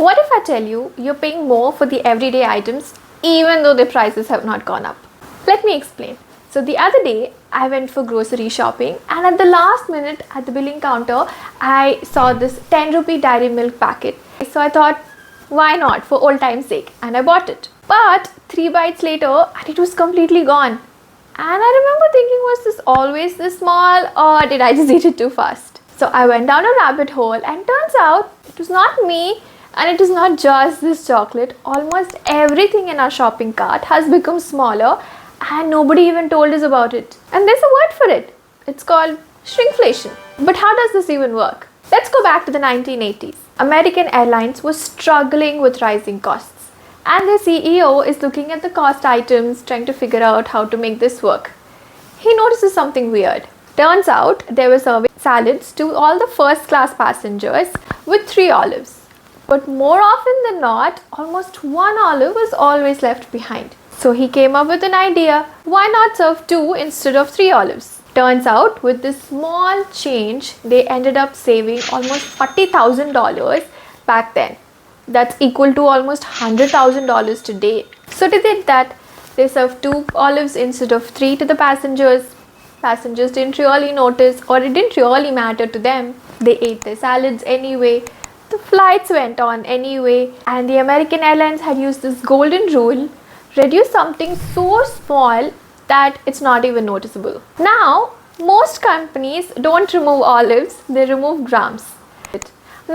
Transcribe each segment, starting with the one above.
What if I tell you you're paying more for the everyday items even though the prices have not gone up? Let me explain. So the other day I went for grocery shopping, and at the last minute at the billing counter I saw this 10 rupee dairy milk packet. So I thought, why not, for old time's sake, and I bought it. But 3 bites later and it was completely gone. And I remember thinking, was this always this small, or did I just eat it too fast? So I went down a rabbit hole, and turns out it was not me, and it is not just this chocolate. Almost everything in our shopping cart has become smaller, and nobody even told us about it. And there's a word for it. It's called shrinkflation. But how does this even work? Let's go back to the 1980s. American Airlines was struggling with rising costs, and their CEO is looking at the cost items, trying to figure out how to make this work. He notices something weird. Turns out they were serving salads to all the first class passengers with 3 olives. But more often than not, almost 1 olive was always left behind. So he came up with an idea. Why not serve 2 instead of 3 olives? Turns out with this small change, they ended up saving almost $40,000 back then. That's equal to almost $100,000 today. So they did that. They served 2 olives instead of 3 to the passengers. Passengers didn't really notice, or it didn't really matter to them. They ate their salads anyway. The flights went on anyway. And the American Airlines had used this golden rule: reduce something so small that it's not even noticeable. Now, most companies don't remove olives, they remove grams.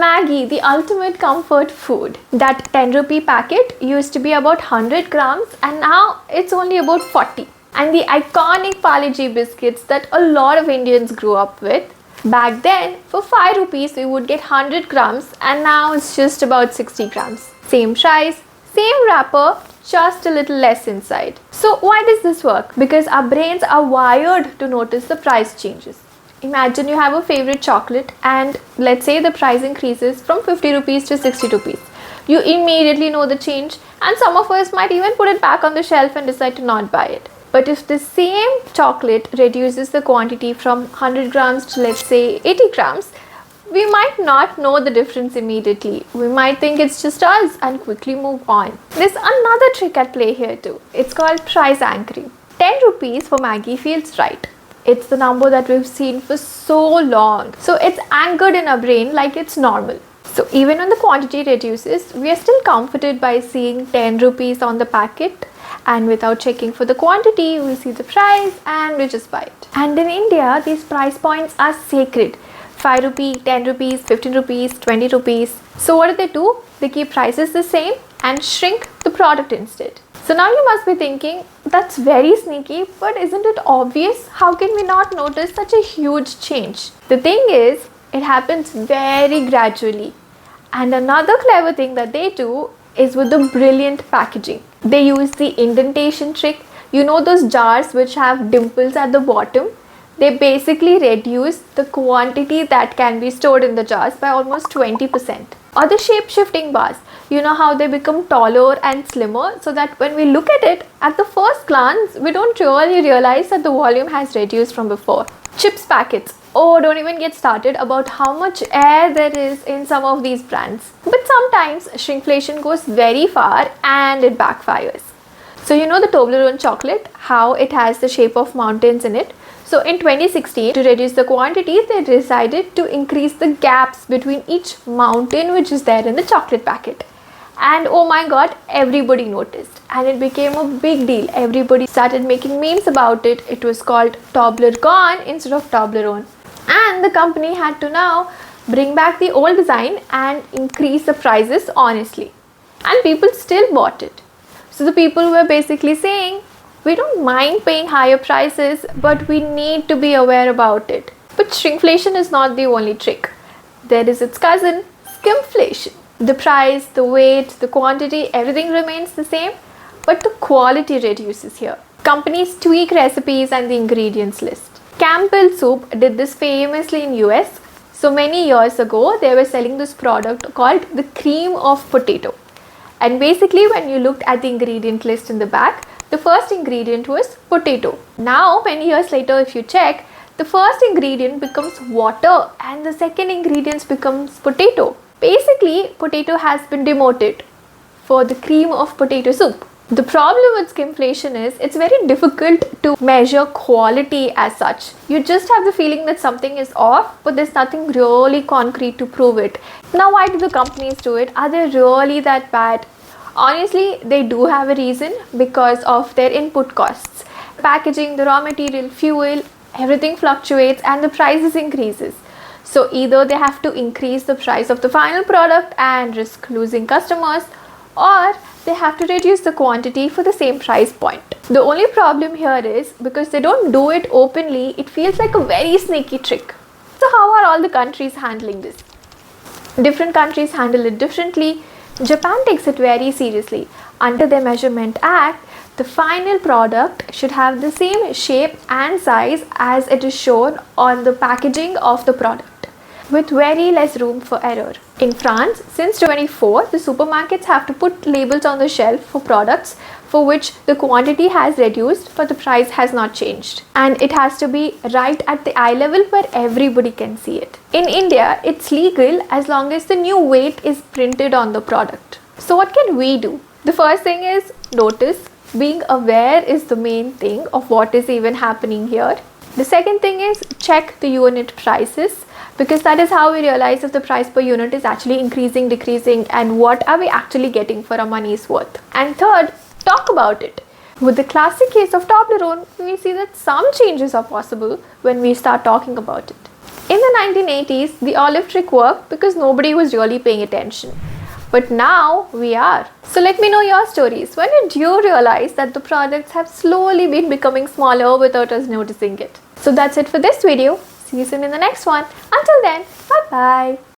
Maggie, the ultimate comfort food. That 10 rupee packet used to be about 100 grams, and now it's only about 40. And the iconic Parle-G biscuits that a lot of Indians grew up with. Back then, for 5 rupees, we would get 100 grams, and now it's just about 60 grams. Same size, same wrapper, just a little less inside. So why does this work? Because our brains are wired to notice the price changes. Imagine you have a favorite chocolate, and let's say the price increases from 50 rupees to 60 rupees. You immediately know the change, and some of us might even put it back on the shelf and decide to not buy it. But if the same chocolate reduces the quantity from 100 grams to, let's say, 80 grams, we might not know the difference immediately. We might think it's just us and quickly move on. There's another trick at play here too. It's called price anchoring. 10 rupees for Maggie feels right. It's the number that we've seen for so long. So it's anchored in our brain like it's normal. So even when the quantity reduces, we are still comforted by seeing 10 rupees on the packet, and without checking for the quantity, we see the price and we just buy it. And in India, these price points are sacred. 5 rupee, 10 rupees, 15 rupees, 20 rupees. So what do? They keep prices the same and shrink the product instead. So now you must be thinking, that's very sneaky, but isn't it obvious? How can we not notice such a huge change? The thing is, it happens very gradually. And another clever thing that they do is with the brilliant packaging. They use the indentation trick. You know those jars which have dimples at the bottom? They basically reduce the quantity that can be stored in the jars by almost 20%. Or the shape shifting bars. You know how they become taller and slimmer, so that when we look at it, at the first glance, we don't really realize that the volume has reduced from before. Chips packets. Oh, don't even get started about how much air there is in some of these brands. But sometimes shrinkflation goes very far and it backfires. So you know the Toblerone chocolate, how it has the shape of mountains in it. So in 2016, to reduce the quantity, they decided to increase the gaps between each mountain which is there in the chocolate packet. And oh my god, everybody noticed, and it became a big deal. Everybody started making memes about it. It was called Toblerone instead of Toblerone. And the company had to now bring back the old design and increase the prices honestly. And people still bought it. So the people were basically saying, we don't mind paying higher prices, but we need to be aware about it. But shrinkflation is not the only trick. There is its cousin, skimflation. The price, the weight, the quantity, everything remains the same, but the quality reduces here. Companies tweak recipes and the ingredients list. Campbell Soup did this famously in US. So many years ago, they were selling this product called the cream of potato. And basically, when you looked at the ingredient list in the back, the first ingredient was potato. Now, many years later, if you check, the first ingredient becomes water and the second ingredient becomes potato. Basically, potato has been demoted for the cream of potato soup. The problem with skimflation is it's very difficult to measure quality as such. You just have the feeling that something is off, but there's nothing really concrete to prove it. Now, why do the companies do it? Are they really that bad? Honestly, they do have a reason because of their input costs. Packaging, the raw material, fuel, everything fluctuates and the prices increases. So either they have to increase the price of the final product and risk losing customers, or they have to reduce the quantity for the same price point. The only problem here is because they don't do it openly, it feels like a very sneaky trick. So how are all the countries handling this? Different countries handle it differently. Japan takes it very seriously. Under their Measurement Act, the final product should have the same shape and size as it is shown on the packaging of the product, with very less room for error. In France, since 2024, the supermarkets have to put labels on the shelf for products for which the quantity has reduced but the price has not changed. And it has to be right at the eye level where everybody can see it. In India, it's legal as long as the new weight is printed on the product. So what can we do? The first thing is notice. Being aware is the main thing of what is even happening here. The second thing is check the unit prices, because that is how we realize if the price per unit is actually increasing, decreasing, and what are we actually getting for our money's worth. And third, talk about it. With the classic case of Toblerone, we see that some changes are possible when we start talking about it. In the 1980s, the olive trick worked because nobody was really paying attention. But now we are. So let me know your stories. When did you realize that the products have slowly been becoming smaller without us noticing it? So that's it for this video. See you soon in the next one. Until then, bye bye.